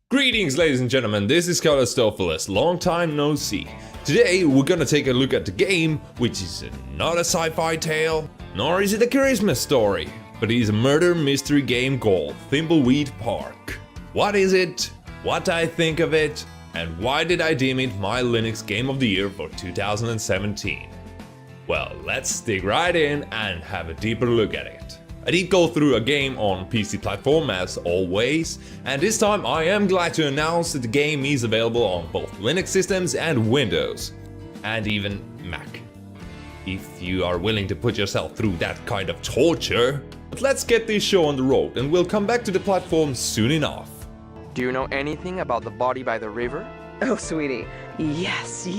Greetings ladies and gentlemen, this is Calistophiles, long time no see. Today we're gonna take a look at the game, which is not a sci-fi tale, nor is it a Christmas story, but it is a murder mystery game called Thimbleweed Park. What is it, what I think of it, and why did I deem it my Linux Game of the Year for 2017? Well, let's dig right in and have a deeper look at it. I did go through a game on PC platform as always, and this time I am glad to announce that the game is available on both Linux systems and Windows, and even Mac. If you are willing to put yourself through that kind of torture. But let's get this show on the road and we'll come back to the platform soon enough. Do you know anything about the body by the river? Oh, sweetie. Yes.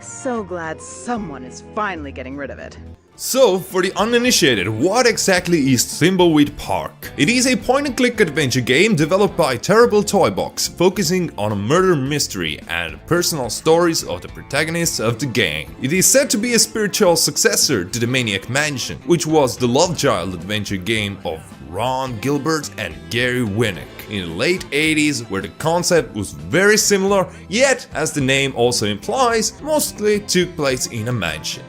So glad someone is finally getting rid of it. So, for the uninitiated, what exactly is Thimbleweed Park? It is a point-and-click adventure game developed by Terrible Toybox, focusing on a murder mystery and personal stories of the protagonists of the game. It is said to be a spiritual successor to the Maniac Mansion, which was the love child adventure game of Ron Gilbert and Gary Winnick in the late 80s, where the concept was very similar, yet, as the name also implies, mostly took place in a mansion.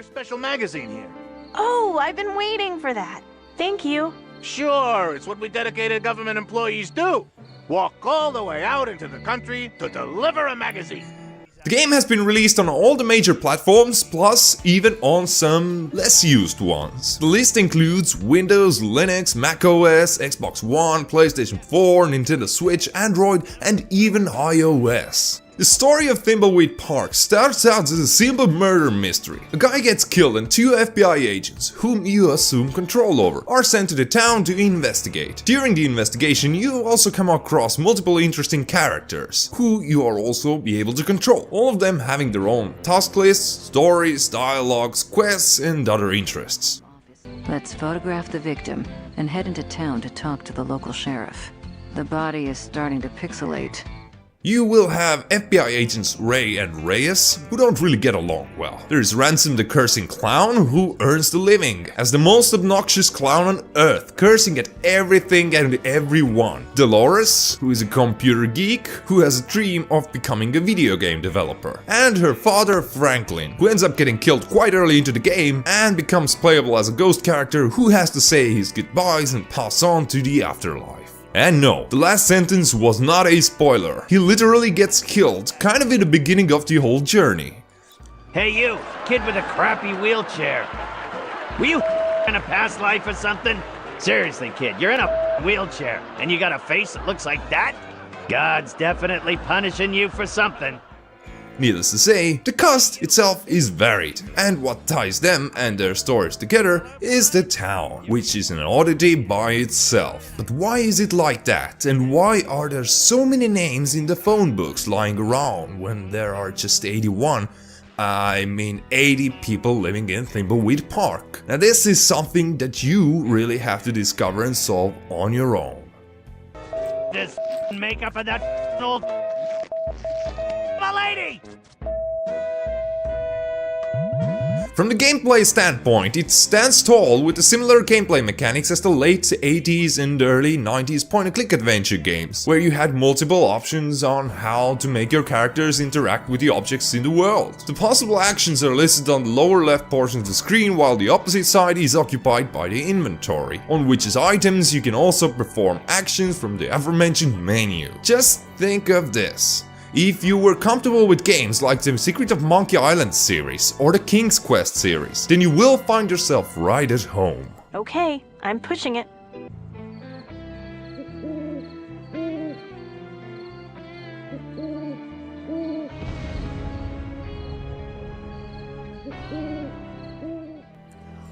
Special magazine here. Oh, I've been waiting for that. Thank you. Sure, it's what we dedicated government employees do. Walk all the way out into the country to deliver a magazine. The game has been released on all the major platforms, plus even on some less used ones. The list includes Windows, Linux, macOS, Xbox One, PlayStation 4, Nintendo Switch, Android, and even iOS. The story of Thimbleweed Park starts out as a simple murder mystery. A guy gets killed and two FBI agents, whom you assume control over, are sent to the town to investigate. During the investigation you also come across multiple interesting characters, who you are also be able to control, all of them having their own task lists, stories, dialogues, quests and other interests. Let's photograph the victim and head into town to talk to the local sheriff. The body is starting to pixelate. You will have FBI agents Ray and Reyes, who don't really get along well. There's Ransom the cursing clown, who earns the living as the most obnoxious clown on earth, cursing at everything and everyone. Dolores, who is a computer geek, who has a dream of becoming a video game developer. And her father Franklin, who ends up getting killed quite early into the game and becomes playable as a ghost character who has to say his goodbyes and pass on to the afterlife. And no, the last sentence was not a spoiler. He literally gets killed, kind of in the beginning of the whole journey. Hey you, kid with a crappy wheelchair. Were you in a past life or something? Seriously kid, you're in a wheelchair and you got a face that looks like that? God's definitely punishing you for something. Needless to say, the cast itself is varied, and what ties them and their stories together is the town, which is an oddity by itself. But why is it like that, and why are there so many names in the phone books lying around when there are just 80 people living in Thimbleweed Park? Now this is something that you really have to discover and solve on your own. This makeup of that old lady! From the gameplay standpoint, it stands tall with the similar gameplay mechanics as the late 80s and early 90s point-and-click adventure games, where you had multiple options on how to make your characters interact with the objects in the world. The possible actions are listed on the lower left portion of the screen, while the opposite side is occupied by the inventory, on which is items you can also perform actions from the aforementioned menu. Just think of this. If you were comfortable with games like the Secret of Monkey Island series or the King's Quest series, then you will find yourself right at home. Okay, I'm pushing it.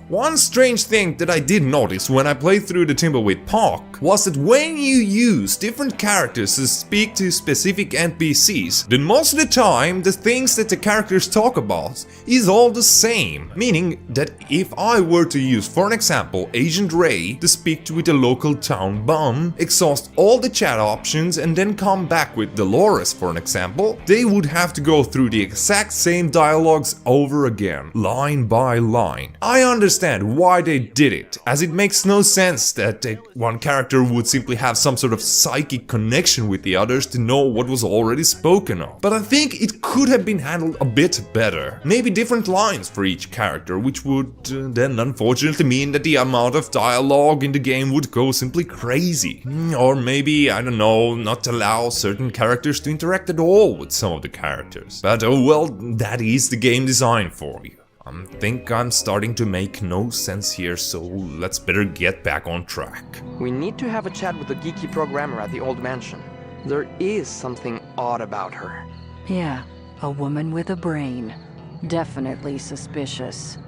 One strange thing that I did notice when I played through the Thimbleweed Park was that when you use different characters to speak to specific NPCs, then most of the time the things that the characters talk about is all the same. Meaning that if I were to use, for an example, Agent Ray to speak with a local town bum, exhaust all the chat options and then come back with Dolores, for an example, they would have to go through the exact same dialogues over again, line by line. I understand why they did it, as it makes no sense that one character character would simply have some sort of psychic connection with the others to know what was already spoken of. But I think it could have been handled a bit better. Maybe different lines for each character, which would then unfortunately mean that the amount of dialogue in the game would go simply crazy. Or maybe, I don't know, not allow certain characters to interact at all with some of the characters. But oh well, that is the game design for you. I think I'm starting to make no sense here, so let's better get back on track. We need to have a chat with the geeky programmer at the old mansion. There is something odd about her. Yeah, a woman with a brain. Definitely suspicious.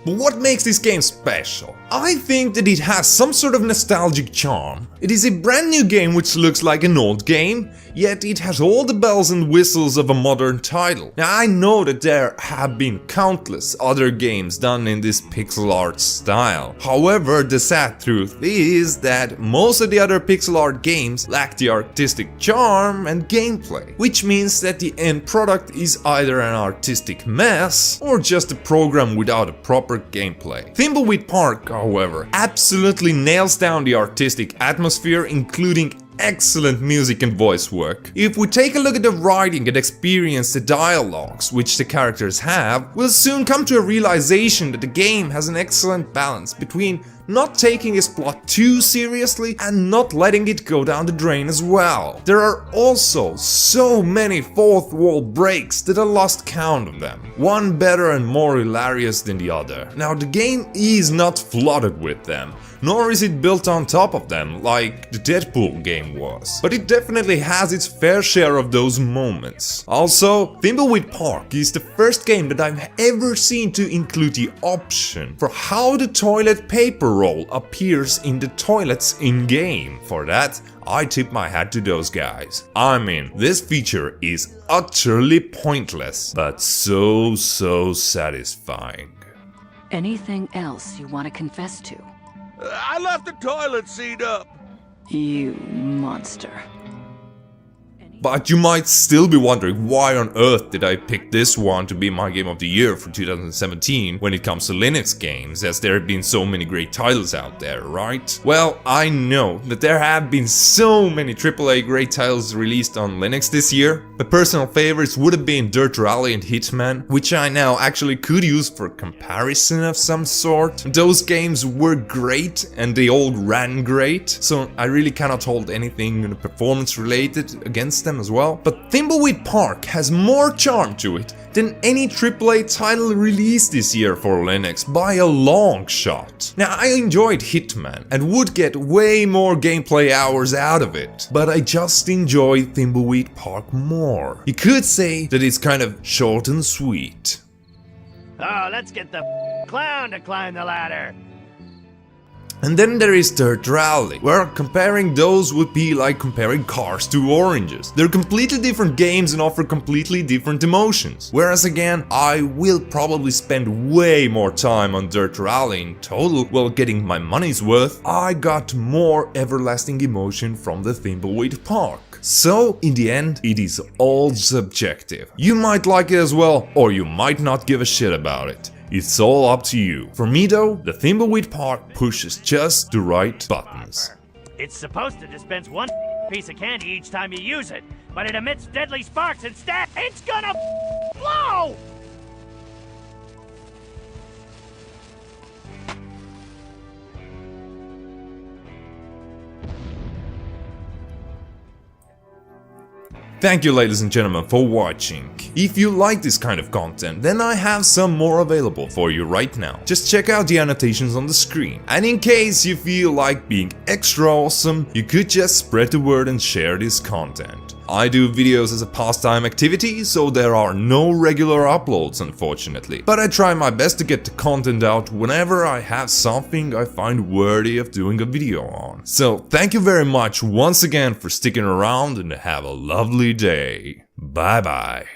But what makes this game special? I think that it has some sort of nostalgic charm. It is a brand new game which looks like an old game, yet it has all the bells and whistles of a modern title. Now I know that there have been countless other games done in this pixel art style. However, the sad truth is that most of the other pixel art games lack the artistic charm and gameplay, which means that the end product is either an artistic mess or just a program without a proper gameplay. Thimbleweed Park, however, absolutely nails down the artistic atmosphere, including excellent music and voice work. If we take a look at the writing and experience the dialogues which the characters have, we'll soon come to a realization that the game has an excellent balance between not taking its plot too seriously and not letting it go down the drain as well. There are also so many fourth wall breaks that I lost count of them, one better and more hilarious than the other. Now the game is not flooded with them, nor is it built on top of them like the Deadpool game was, but it definitely has its fair share of those moments. Also, Thimbleweed Park is the first game that I've ever seen to include the option for how the toilet paper roll appears in the toilets in-game. For that, I tip my hat to those guys. I mean, this feature is utterly pointless, but so satisfying. Anything else you want to confess to? I left the toilet seat up. You monster. But you might still be wondering why on earth did I pick this one to be my game of the year for 2017 when it comes to Linux games, as there have been so many great titles out there, right? Well, I know that there have been so many AAA great titles released on Linux this year. My personal favorites would have been Dirt Rally and Hitman, which I now actually could use for comparison of some sort. Those games were great and they all ran great, so I really cannot hold anything performance related against them as well. But Thimbleweed Park has more charm to it than any AAA title released this year for Linux by a long shot. Now, I enjoyed Hitman and would get way more gameplay hours out of it, but I just enjoy Thimbleweed Park more. You could say that it's kind of short and sweet. Oh, let's get the clown to climb the ladder. And then there is Dirt Rally, where comparing those would be like comparing cars to oranges. They're completely different games and offer completely different emotions. Whereas again, I will probably spend way more time on Dirt Rally in total while getting my money's worth. I got more everlasting emotion from the Thimbleweed Park. So, in the end, it is all subjective. You might like it as well, or you might not give a shit about it. It's all up to you. For me though, the Thimbleweed Park pushes just the right buttons. It's supposed to dispense one piece of candy each time you use it, but it emits deadly sparks instead. It's gonna blow! Thank you, ladies and gentlemen, for watching. If you like this kind of content, then I have some more available for you right now. Just check out the annotations on the screen. And in case you feel like being extra awesome, you could just spread the word and share this content. I do videos as a pastime activity, so there are no regular uploads unfortunately. But I try my best to get the content out whenever I have something I find worthy of doing a video on. So thank you very much once again for sticking around and have a lovely day. Bye bye.